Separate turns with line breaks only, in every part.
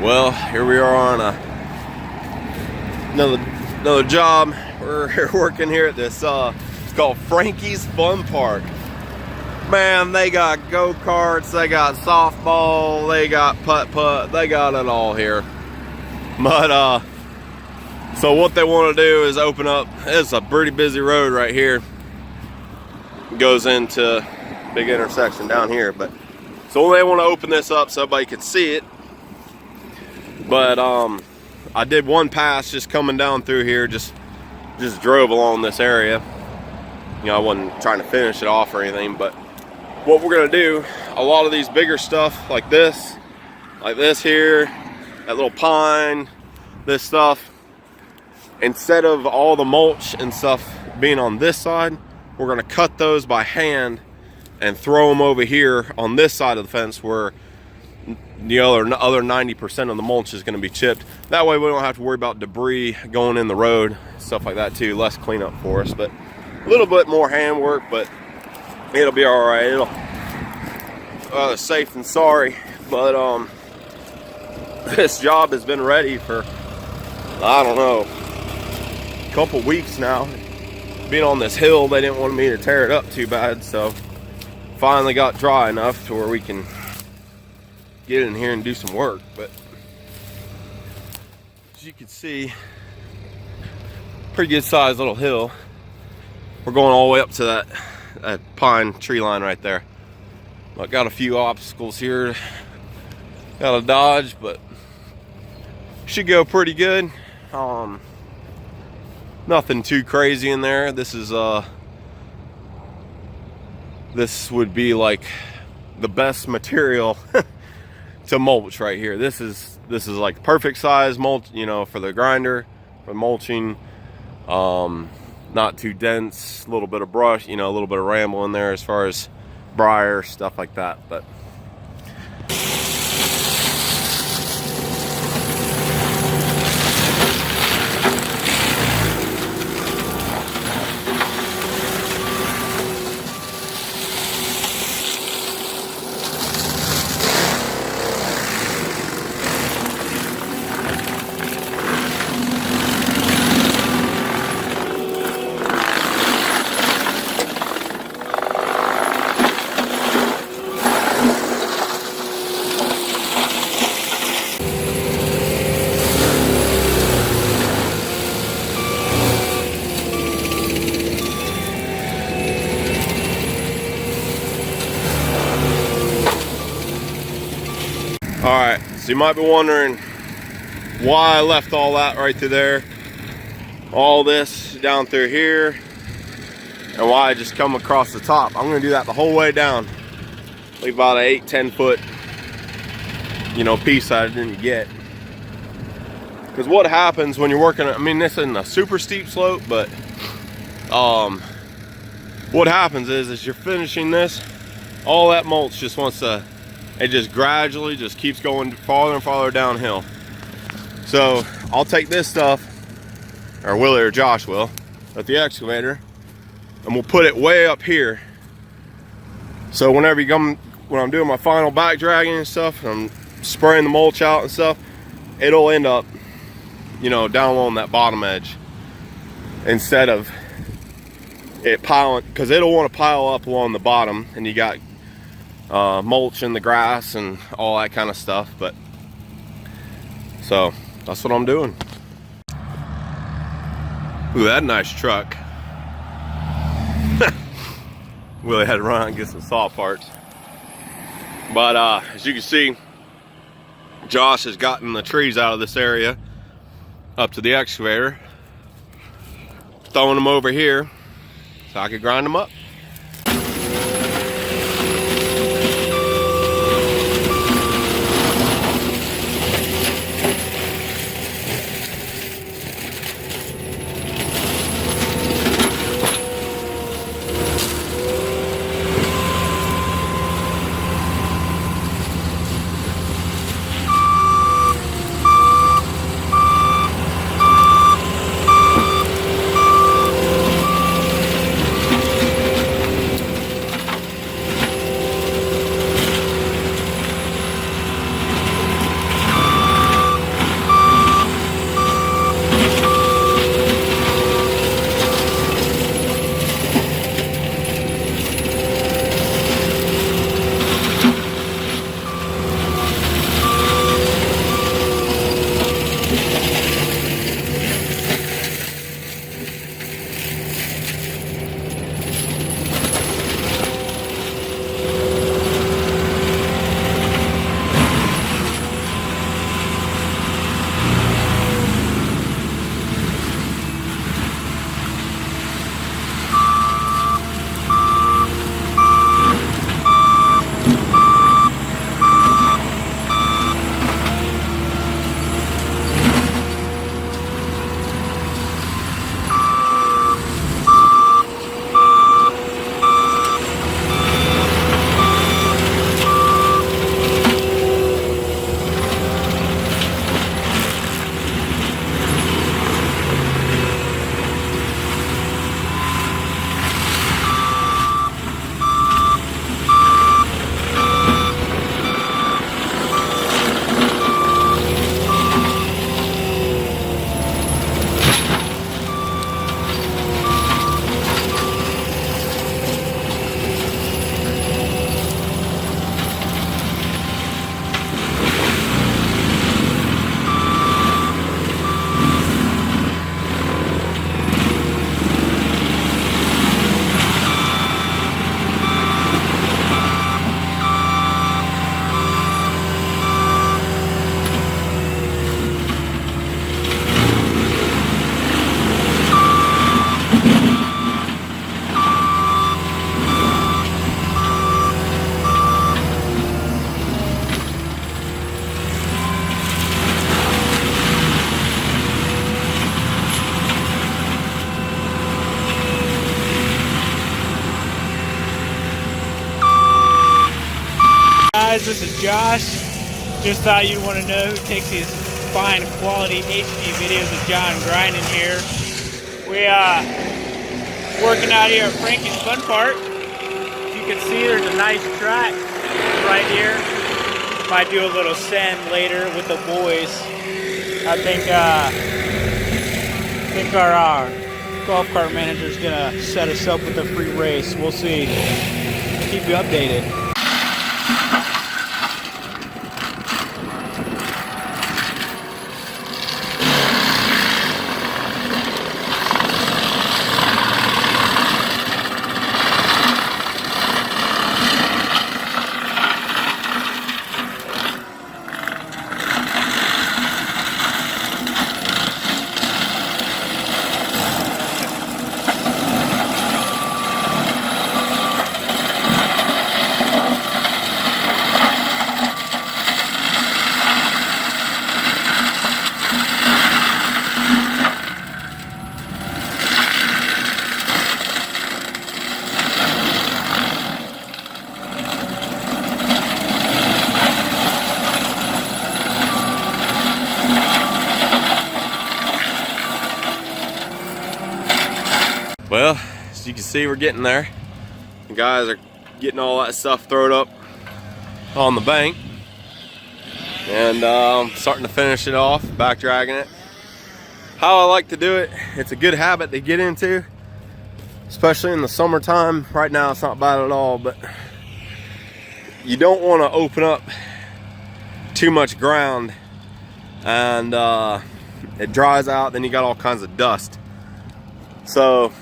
Well, here we are on another job. We're working here at this it's called Frankie's Fun Park. Man, they got go-karts, they got softball, they got putt-putt, they got it all here. But so what they want to do is open up, it's a pretty busy road right here. It goes into a big intersection down here, but so they want to open this up so everybody can see it. But I did one pass just coming down through here, just drove along this area. You know, I wasn't trying to finish it off or anything, but what we're gonna do, a lot of these bigger stuff like this here, that little pine, this stuff, instead of all the mulch and stuff being on this side, we're gonna cut those by hand and throw them over here on this side of the fence where the other 90% of the mulch is going to be chipped. That way we don't have to worry about debris going in the road, stuff like that too. Less cleanup for us, but a little bit more handwork, but it'll be all right. It'll safe than sorry. But this job has been ready for, I don't know, a couple weeks now. Being on this hill, they didn't want me to tear it up too bad, so finally got dry enough to where we can get in here and do some work. But as you can see, pretty good sized little hill. We're going all the way up to that pine tree line right there. I got a few obstacles here, got to dodge, but should go pretty good. Nothing too crazy in there. This would be like the best material to mulch right here. This is like perfect size mulch, you know, for the grinder, for mulching. Not too dense, a little bit of brush, you know, a little bit of ramble in there as far as briar, stuff like that. But alright, so you might be wondering why I left all that right through there, all this down through here, and why I just come across the top. I'm going to do that the whole way down. Leave about an 8-10 foot, you know, piece I didn't get. Because what happens when you're working, I mean, this isn't a super steep slope, but what happens is you're finishing this, all that mulch just wants to, it just gradually just keeps going farther and farther downhill. So I'll take this stuff, or Willie or Josh will, at the excavator, and we'll put it way up here. So whenever you come, when I'm doing my final back dragging and stuff, and I'm spraying the mulch out and stuff, it'll end up, you know, down along that bottom edge instead of it piling, because it'll want to pile up along the bottom, and you got mulch in the grass and all that kind of stuff. But so that's what I'm doing. Ooh, that nice truck. Willie had to run out and get some saw parts. But as you can see, Josh has gotten the trees out of this area up to the excavator, throwing them over here so I could grind them up.
videos. This is Josh. Just thought you'd want to know who takes these fine quality HD videos of John grinding here. We working out here at Frankie's Fun Park. As you can see, there's a nice track right here. Might do a little send later with the boys. I think our golf cart manager is gonna set us up with a free race. We'll see. Keep you updated.
Well, as you can see, we're getting there. The guys are getting all that stuff thrown up on the bank. And starting to finish it off, back dragging it. How I like to do it, it's a good habit to get into, especially in the summertime. Right now it's not bad at all, but you don't want to open up too much ground and it dries out, then you got all kinds of dust. So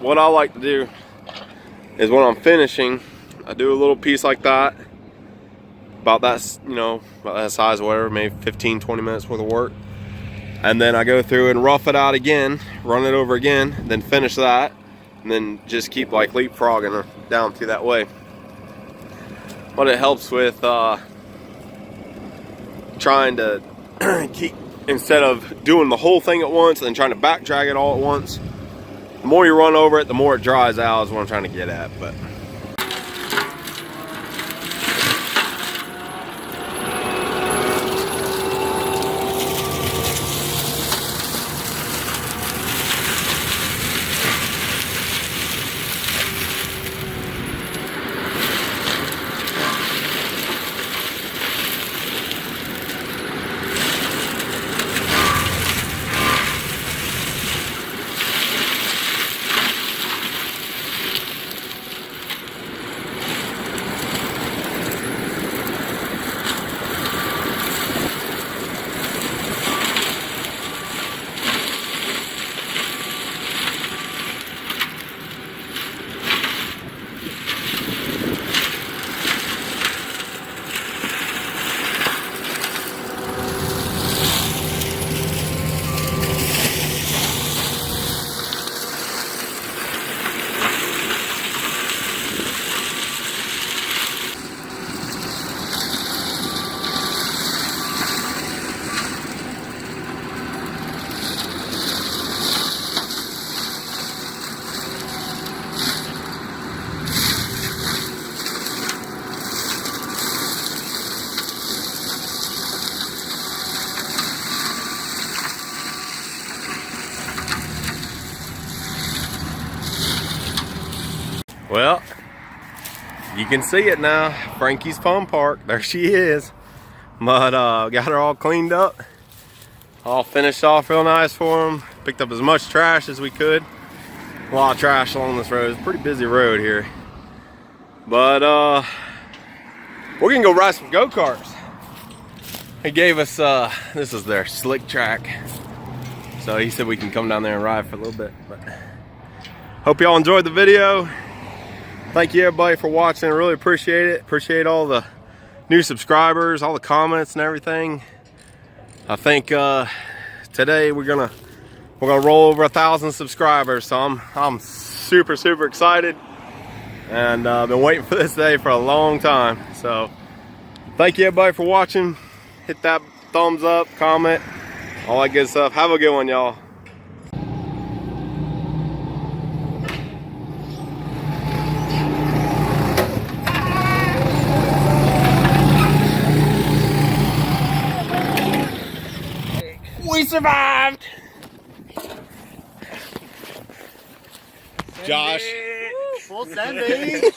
what I like to do is when I'm finishing, I do a little piece like that, about that, you know, about that size, whatever, maybe 15-20 minutes worth of work, and then I go through and rough it out again, run it over again, then finish that, and then just keep like leapfrogging down through that way. What it helps with trying to keep, instead of doing the whole thing at once and trying to back drag it all at once, the more you run over it, the more it dries out is what I'm trying to get at. But well, you can see it now. Frankie's Fun Park, there she is. But got her all cleaned up, all finished off real nice for them. Picked up as much trash as we could. A lot of trash along this road. It's a pretty busy road here. But we're gonna go ride some go-karts. He gave us this is their slick track, so he said we can come down there and ride for a little bit. But hope y'all enjoyed the video. Thank you everybody for watching. I really appreciate it. Appreciate all the new subscribers, all the comments and everything. I think today we're gonna roll over 1,000 subscribers, so I'm super excited, and I've been waiting for this day for a long time. So thank you everybody for watching. Hit that thumbs up, comment, all that good stuff. Have a good one, y'all. survived. Josh.
Full send, baby.